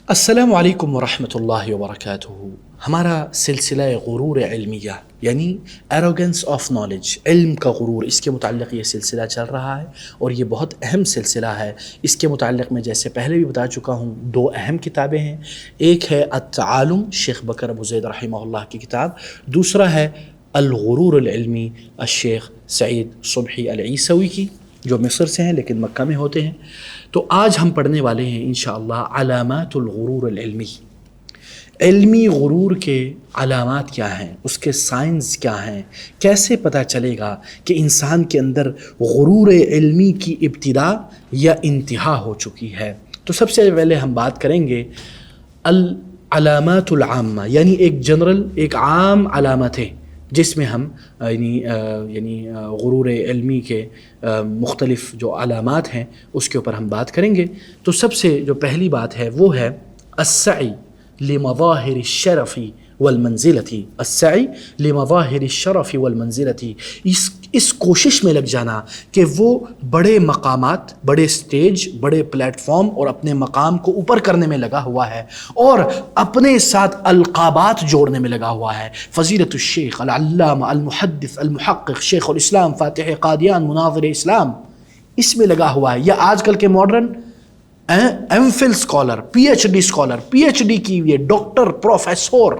السلام علیکم ورحمۃ اللہ وبرکاتہ۔ ہمارا سلسلہ غرور علمیہ یعنی ایروگنس آف نالج، علم کا غرور، اس کے متعلق یہ سلسلہ چل رہا ہے اور یہ بہت اہم سلسلہ ہے۔ اس کے متعلق میں جیسے پہلے بھی بتا چکا ہوں، دو اہم کتابیں ہیں۔ ایک ہے التعالم، شیخ بکر ابو زید رحمہ اللہ کی کتاب، دوسرا ہے الغرور العلمی، الشیخ سعید صبحی العیسوی کی، جو مصر سے ہیں لیکن مکہ میں ہوتے ہیں۔ تو آج ہم پڑھنے والے ہیں انشاءاللہ علامات الغرور العلمی، علمی غرور کے علامات کیا ہیں، اس کے سائنس کیا ہیں، کیسے پتہ چلے گا کہ انسان کے اندر غرور علمی کی ابتدا یا انتہا ہو چکی ہے۔ تو سب سے پہلے ہم بات کریں گے العلامات العامہ، یعنی ایک جنرل، ایک عام علامتیں جس میں ہم یعنی غرور علمی کے مختلف جو علامات ہیں اس کے اوپر ہم بات کریں گے۔ تو سب سے جو پہلی بات ہے وہ ہے السعی لمظاہر الشرف والمنزلتی، السعی لمظاہر الشرف والمنزلتی، اس کوشش میں لگ جانا کہ وہ بڑے مقامات، بڑے سٹیج، بڑے پلیٹ فارم اور اپنے مقام کو اوپر کرنے میں لگا ہوا ہے اور اپنے ساتھ القابات جوڑنے میں لگا ہوا ہے۔ فضیلت الشیخ العلامہ المحدث المحقق شیخ الاسلام فاتح قادیان مناظر اسلام، اس میں لگا ہوا ہے۔ یا آج کل کے modern M Phil scholar, P H D scholar, P H D کی ہوئی ڈاکٹر، پروفیسور،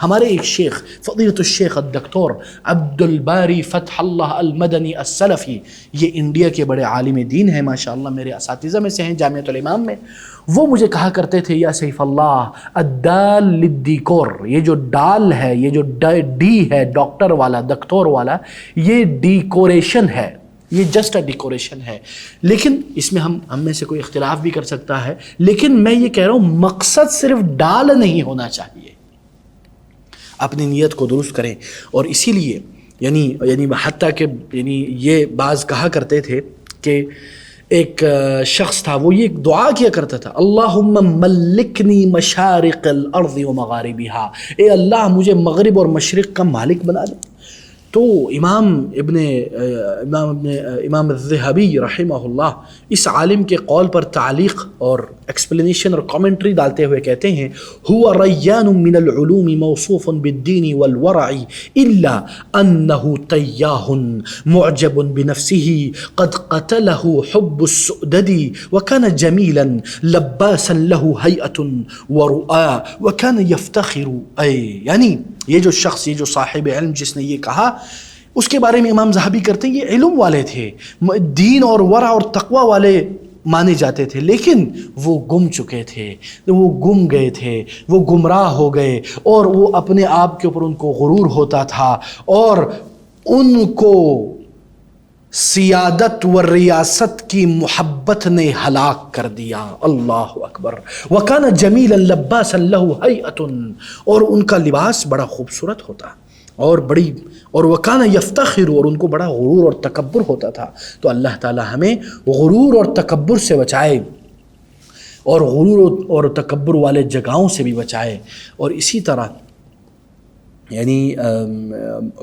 ہمارے ایک شیخ فضیلت الشیخ الدکتور عبد الباری فتح اللہ المدنی السلفی، یہ انڈیا کے بڑے عالم دین ہیں ماشاءاللہ، میرے اساتذہ میں سے ہیں جامعۃ الامام میں۔ وہ مجھے کہا کرتے تھے یا سیف اللہ الدال للدیکور، یہ جو ڈال ہے، یہ جو ڈی ہے ڈاکٹر والا، دکتور والا، یہ ڈیکوریشن ہے، یہ جسٹ اے ڈیکوریشن ہے۔ لیکن اس میں ہم میں سے کوئی اختلاف بھی کر سکتا ہے، لیکن میں یہ کہہ رہا ہوں مقصد صرف ڈال نہیں ہونا چاہیے، اپنی نیت کو درست کریں۔ اور اسی لیے یعنی حتیٰ کہ یہ بعض کہا کرتے تھے کہ ایک شخص تھا، وہ یہ دعا کیا کرتا تھا، اللہم ملکنی مشارق الارض ومغاربہا، اے اللہ مجھے مغرب اور مشرق کا مالک بنا دے۔ تو امام الذہبی رحمہ اللہ اس عالم کے قول پر تعلیق اور ایکسپلینیشن اور کامنٹری ڈالتے ہوئے کہتے ہیں، هو ریان من العلوم موصوف بالدین والورع الا انه تیاہ معجب بنفسه قد قتله حب السؤدد وكان جمیلا لباسا له هیئة ورؤا وكان يفتخر۔ یعنی یہ جو شخص، یہ جو صاحب علم جس نے یہ کہا، اس کے بارے میں امام ذہبی کرتے ہیں یہ علم والے تھے، دین اور ورع اور تقوی والے مانے جاتے تھے، لیکن وہ گم چکے تھے، وہ گم گئے تھے، وہ گمراہ ہو گئے، اور وہ اپنے آپ کے اوپر ان کو غرور ہوتا تھا اور ان کو سیادت و ریاست کی محبت نے ہلاک کر دیا۔ اللہ اکبر۔ وَكَانَ جَمِيلًا لَبَّاسًا لَهُ هَيْئَةٌ، اور ان کا لباس بڑا خوبصورت ہوتا اور وَكَانَ يَفْتَخِرُ، اور ان کو بڑا غرور اور تکبر ہوتا تھا۔ تو اللہ تعالی ہمیں غرور اور تکبر سے بچائے اور غرور اور تکبر والے جگہوں سے بھی بچائے۔ اور اسی طرح یعنی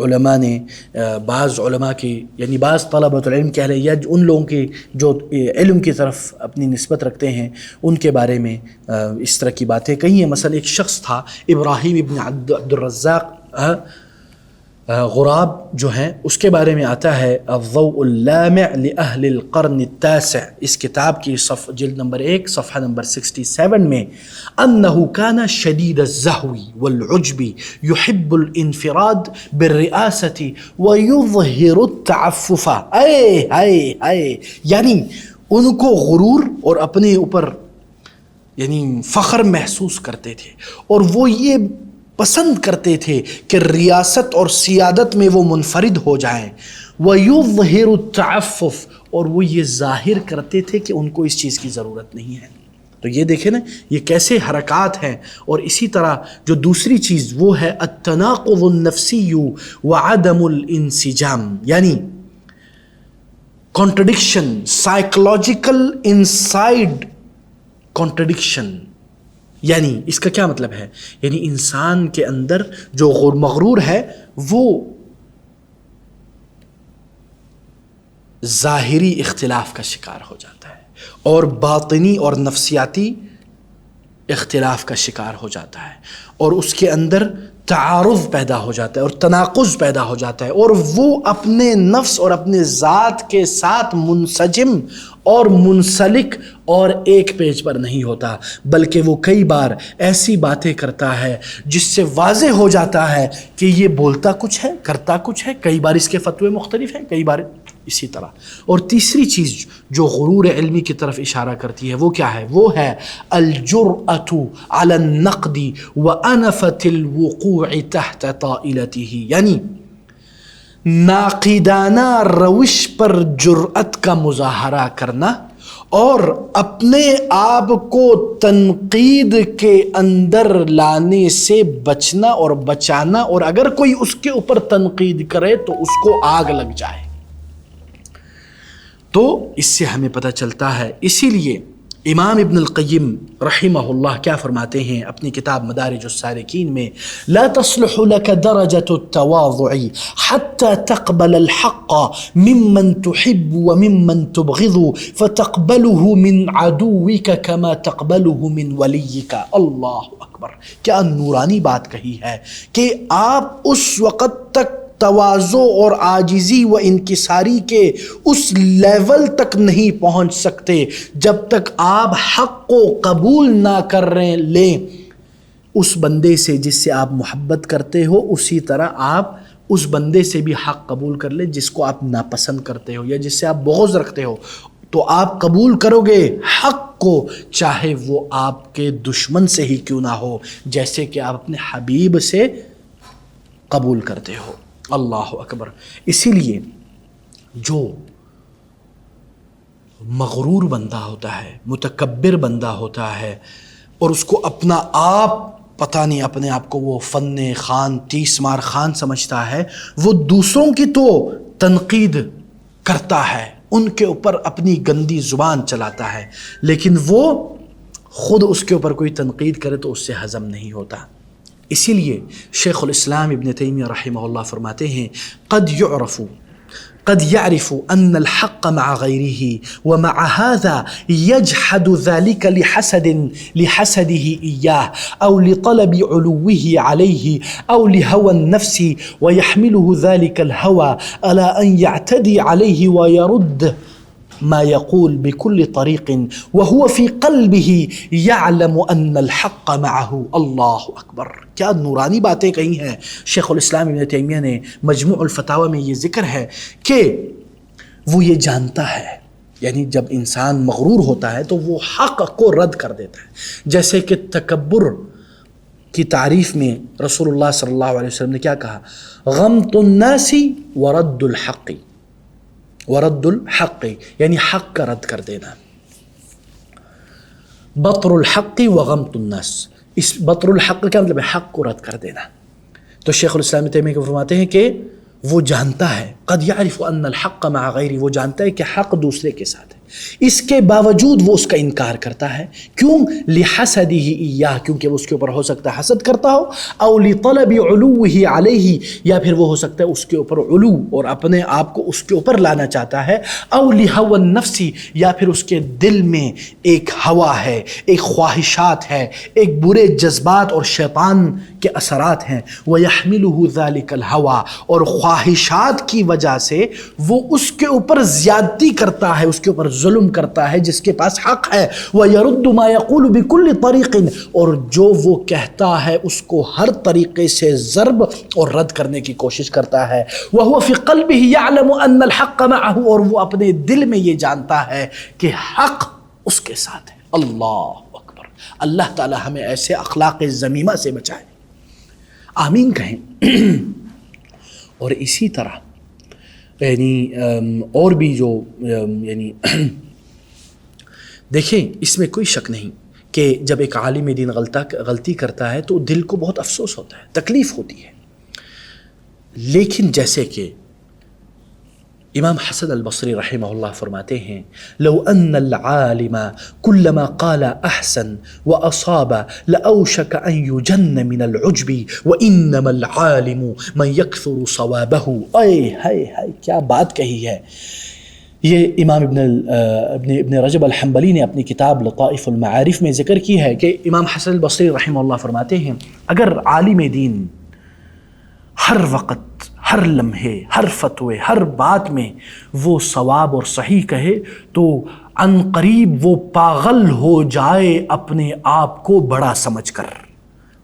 علماء نے بعض علماء کی، یعنی بعض طلبۃ العلم کہہ لیں یا ان لوگوں کی جو علم کی طرف اپنی نسبت رکھتے ہیں، ان کے بارے میں اس طرح کی باتیں کہی ہیں۔ مثلا ایک شخص تھا ابراہیم ابن عبد الرزاق غراب جو ہیں، اس کے بارے میں آتا ہے الضوء اللامع لأہل القرن التاسع، اس کتاب کی جلد نمبر 1 صفحہ نمبر 67 میں، انه كان شدید الزہو والعجب يحب الانفراد بالرئاسة ويظہر التعفف۔ یعنی ان کو غرور اور اپنے اوپر یعنی فخر محسوس کرتے تھے، اور وہ یہ پسند کرتے تھے کہ ریاست اور سیادت میں وہ منفرد ہو جائیں۔ وَيُظْهِرُ التَّعَفُّفِ، اور وہ یہ ظاہر کرتے تھے کہ ان کو اس چیز کی ضرورت نہیں ہے۔ تو یہ دیکھیں نا، یہ کیسے حرکات ہیں۔ اور اسی طرح جو دوسری چیز وہ ہے التناقض النفسی وعدم الانسجام، یعنی کانٹرڈکشن، سائیکولوجیکل انسائیڈ کانٹرڈکشن۔ یعنی اس کا کیا مطلب ہے؟ یعنی انسان کے اندر جو مغرور ہے وہ ظاہری اختلاف کا شکار ہو جاتا ہے، اور باطنی اور نفسیاتی اختلاف کا شکار ہو جاتا ہے اور اس کے اندر تعارض پیدا ہو جاتا ہے اور تناقض پیدا ہو جاتا ہے، اور وہ اپنے نفس اور اپنے ذات کے ساتھ منسجم اور منسلک اور ایک پیج پر نہیں ہوتا، بلکہ وہ کئی بار ایسی باتیں کرتا ہے جس سے واضح ہو جاتا ہے کہ یہ بولتا کچھ ہے کرتا کچھ ہے، کئی بار اس کے فتوے مختلف ہیں، کئی بار اسی طرح۔ اور تیسری چیز جو غرور علمی کی طرف اشارہ کرتی ہے وہ کیا ہے؟ وہ ہے الجرأۃ علی النقد وانفۃ الوقوع تحت طائلته، یعنی ناقیدانہ روش پر جرأت کا مظاہرہ کرنا اور اپنے آپ کو تنقید کے اندر لانے سے بچنا اور بچانا، اور اگر کوئی اس کے اوپر تنقید کرے تو اس کو آگ لگ جائے۔ تو اس سے ہمیں پتہ چلتا ہے، اسی لیے امام ابن القیم رحمہ اللہ کیا فرماتے ہیں اپنی کتاب مدارج السالکین میں، لا تصلح لك درجة التواضع حتى تقبل الحق ممن تحب وممن تبغض فتقبله من عدوك كما تقبله من وليك۔ اللہ اکبر، کیا نورانی بات کہی ہے کہ آپ اس وقت تک تواضع اور عاجزی و انکساری کے اس لیول تک نہیں پہنچ سکتے جب تک آپ حق کو قبول نہ کر لیں اس بندے سے جس سے آپ محبت کرتے ہو، اسی طرح آپ اس بندے سے بھی حق قبول کر لیں جس کو آپ ناپسند کرتے ہو یا جس سے آپ بغض رکھتے ہو، تو آپ قبول کرو گے حق کو چاہے وہ آپ کے دشمن سے ہی کیوں نہ ہو، جیسے کہ آپ اپنے حبیب سے قبول کرتے ہو۔ اللہ اکبر۔ اسی لیے جو مغرور بندہ ہوتا ہے، متکبر بندہ ہوتا ہے، اور اس کو اپنا آپ پتہ نہیں، اپنے آپ کو وہ فن خان تیس مار خان سمجھتا ہے، وہ دوسروں کی تو تنقید کرتا ہے، ان کے اوپر اپنی گندی زبان چلاتا ہے، لیکن وہ خود اس کے اوپر کوئی تنقید کرے تو اس سے ہضم نہیں ہوتا۔ اسی لیے شیخ الاسلام ابن تیمیہ رحمہ اللہ فرماتے ہیں، قد يعرف أن الحق مع غيره ومع هذا يجحد ذلك لحسده إياه أو لطلب علوه عليه أو لهوى النفس، ويحمله ذلك الهوى على أن يعتدي عليه ويرد ما يقول بكل طريق وهو في قلبه يعلم أن الحق معه۔ اللہ اکبر، کیا نورانی باتیں کہی ہیں شیخ الاسلام ابن تیمیہ نے۔ مجموع الفتاوی میں یہ ذکر ہے کہ وہ یہ جانتا ہے، یعنی جب انسان مغرور ہوتا ہے تو وہ حق کو رد کر دیتا ہے، جیسے کہ تکبر کی تعریف میں رسول اللہ صلی اللہ علیہ وسلم نے کیا کہا؟ غمط الناس ورد الحق، ورد الحق یعنی حق کا رد کر دینا، بطر الحق وغمط الناس، اس بطر الحق کا مطلب ہے حق کو رد کر دینا۔ تو شیخ الاسلام تیمیہ کو فرماتے ہیں کہ وہ جانتا ہے، قد يعرف ان الحق مع غیری، وہ جانتا ہے کہ حق دوسرے کے ساتھ ہے، اس کے باوجود وہ اس کا انکار کرتا ہے، کیوں؟ لحسدہ ایاہ، کیونکہ وہ اس کے اوپر ہو سکتا ہے حسد کرتا ہو، او لطلب علوہ علیہ، یا پھر وہ ہو سکتا ہے اس کے اوپر علو اور اپنے آپ کو اس کے اوپر لانا چاہتا ہے، او لہوى النفس، یا پھر اس کے دل میں ایک ہوا ہے، ایک خواہشات ہے، ایک برے جذبات اور شیطان کے اثرات ہیں، وَيَحْمِلُهُ ذَلِكَ الْهَوَى، اور خواہشات کی وجہ سے وہ اس کے اوپر زیادتی کرتا ہے، اس کے اوپر ظلم کرتا ہے جس کے پاس حق ہے، وَيَرُدُّ مَا يَقُولُ بِكُلِّ طَرِيقٍ، اور جو وہ کہتا ہے اس کو ہر طریقے سے ضرب اور رد کرنے کی کوشش کرتا ہے، وَهُوَ فِي قَلْبِهِ يَعْلَمُ أَنَّ الْحَقَّ مَعَهُ، اور وہ اپنے دل میں یہ جانتا ہے کہ حق اس کے ساتھ ہے۔ اللہ اکبر، اللہ تعالی ہمیں ایسے اخلاق ذمیمہ سے بچائے، آمین کہیں۔ اور اسی طرح یعنی اور بھی جو یعنی دیکھیں، اس میں کوئی شک نہیں کہ جب ایک عالم دین غلطی کرتا ہے تو دل کو بہت افسوس ہوتا ہے، تکلیف ہوتی ہے، لیکن جیسے کہ امام حسن البصری رحمہ اللہ فرماتے ہیں، لو ان العالم كلما قال احسن واصاب لاوشك ان يجن من العجب وانما العالم من يكثر صوابه۔ اے ہائے ہائے، کیا بات کہی ہے یہ امام ابن رجب الحنبلی نے اپنی کتاب لطائف المعارف میں ذکر کی ہے کہ امام حسن البصری رحمہ اللہ فرماتے ہیں اگر عالم دین ہر وقت، ہر لمحے، ہر فتوے، ہر بات میں وہ صواب اور صحیح کہے تو عن قریب وہ پاگل ہو جائے اپنے آپ کو بڑا سمجھ کر،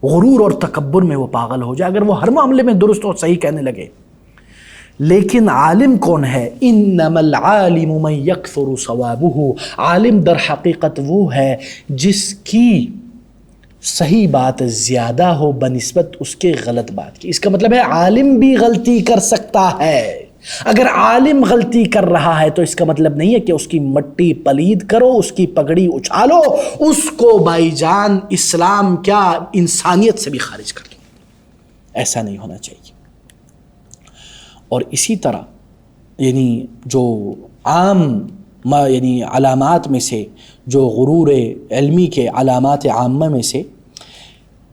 غرور اور تکبر میں وہ پاگل ہو جائے اگر وہ ہر معاملے میں درست اور صحیح کہنے لگے۔ لیکن عالم کون ہے؟ انما العالم من یکثر صوابہ، عالم در حقیقت وہ ہے جس کی صحیح بات زیادہ ہو بنسبت اس کے غلط بات کی۔ اس کا مطلب ہے عالم بھی غلطی کر سکتا ہے۔ اگر عالم غلطی کر رہا ہے تو اس کا مطلب نہیں ہے کہ اس کی مٹی پلید کرو، اس کی پگڑی اچھالو، اس کو بھائی جان اسلام کیا انسانیت سے بھی خارج کر دو۔ ایسا نہیں ہونا چاہیے۔ اور اسی طرح یعنی جو عام یعنی علامات میں سے، جو غرور علمی کے علامات عامہ میں سے،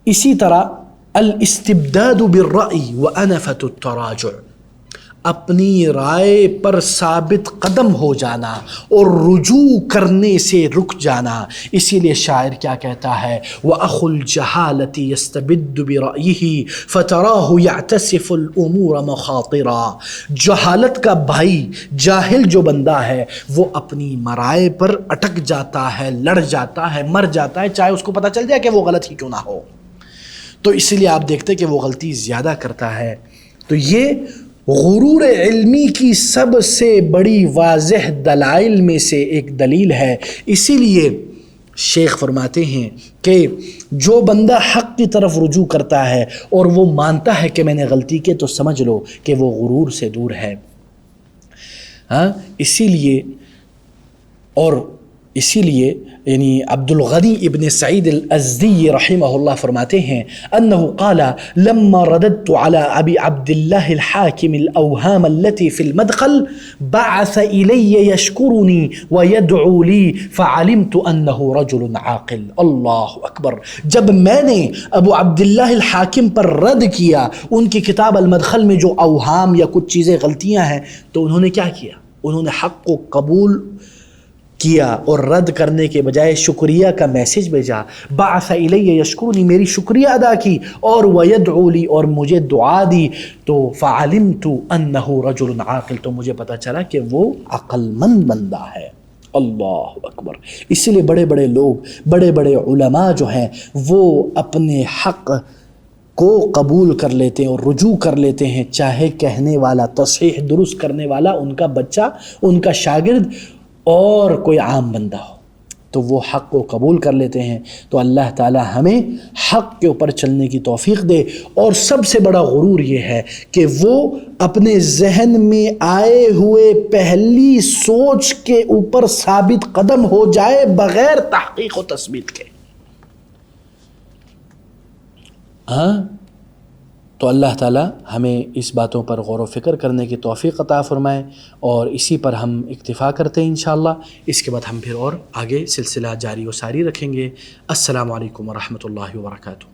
اسی طرح الاستبداد بالرأی وانفة التراجع، اپنی رائے پر ثابت قدم ہو جانا اور رجوع کرنے سے رک جانا۔ اسی لیے شاعر کیا کہتا ہے؟ وَأَخُو الْجَهَالَةِ يَسْتَبِدُّ بِرَأْيِهِ فَتَرَاهُ يَعْتَسِفُ الْأُمُورَ مَخَاطِرًا، جہالت کا بھائی، جاہل جو بندہ ہے وہ اپنی مرائے پر اٹک جاتا ہے، لڑ جاتا ہے، مر جاتا ہے، چاہے اس کو پتہ چل جائے کہ وہ غلط ہی کیوں نہ ہو۔ تو اسی لیے آپ دیکھتے کہ وہ غلطی زیادہ کرتا ہے۔ تو یہ غرور علمی کی سب سے بڑی واضح دلائل میں سے ایک دلیل ہے۔ اسی لیے شیخ فرماتے ہیں کہ جو بندہ حق کی طرف رجوع کرتا ہے اور وہ مانتا ہے کہ میں نے غلطی کی، تو سمجھ لو کہ وہ غرور سے دور ہے۔ اسی لیے یعنی عبد الغنی ابن سعید الازدی رحمہ اللہ فرماتے ہیں انہ قال لما رددت على ابی عبد اللہ الحاکم الاوہام التي في المدخل بعث الی یشکرنی ویدعو لی فعلمت انہ رجل عاقل۔ اللہ اکبر! جب میں نے ابو عبداللہ الحاکم پر رد کیا ان کی کتاب المدخل میں جو اوہام یا کچھ چیزیں غلطیاں ہیں، تو انہوں نے کیا کیا؟ انہوں نے حق کو قبول کیا اور رد کرنے کے بجائے شکریہ کا میسج بھیجا۔ بعث الی یشکرنی، میری شکریہ ادا کی، اور ویدعو لی، اور مجھے دعا دی، تو فعلمت انہ رجل عاقل، تو مجھے پتہ چلا کہ وہ عقل مند بندہ ہے۔ اللہ اکبر! اسی لیے بڑے بڑے لوگ، بڑے بڑے علماء جو ہیں وہ اپنے حق کو قبول کر لیتے ہیں اور رجوع کر لیتے ہیں، چاہے کہنے والا، تصحیح درست کرنے والا ان کا بچہ، ان کا شاگرد اور کوئی عام بندہ ہو، تو وہ حق کو قبول کر لیتے ہیں۔ تو اللہ تعالی ہمیں حق کے اوپر چلنے کی توفیق دے۔ اور سب سے بڑا غرور یہ ہے کہ وہ اپنے ذہن میں آئے ہوئے پہلی سوچ کے اوپر ثابت قدم ہو جائے بغیر تحقیق و تثبیت کے۔ تو اللہ تعالی ہمیں اس باتوں پر غور و فکر کرنے کی توفیق عطا فرمائے، اور اسی پر ہم اکتفا کرتے ہیں انشاءاللہ۔ اس کے بعد ہم پھر اور آگے سلسلہ جاری و ساری رکھیں گے۔ السلام علیکم ورحمۃ اللہ وبرکاتہ۔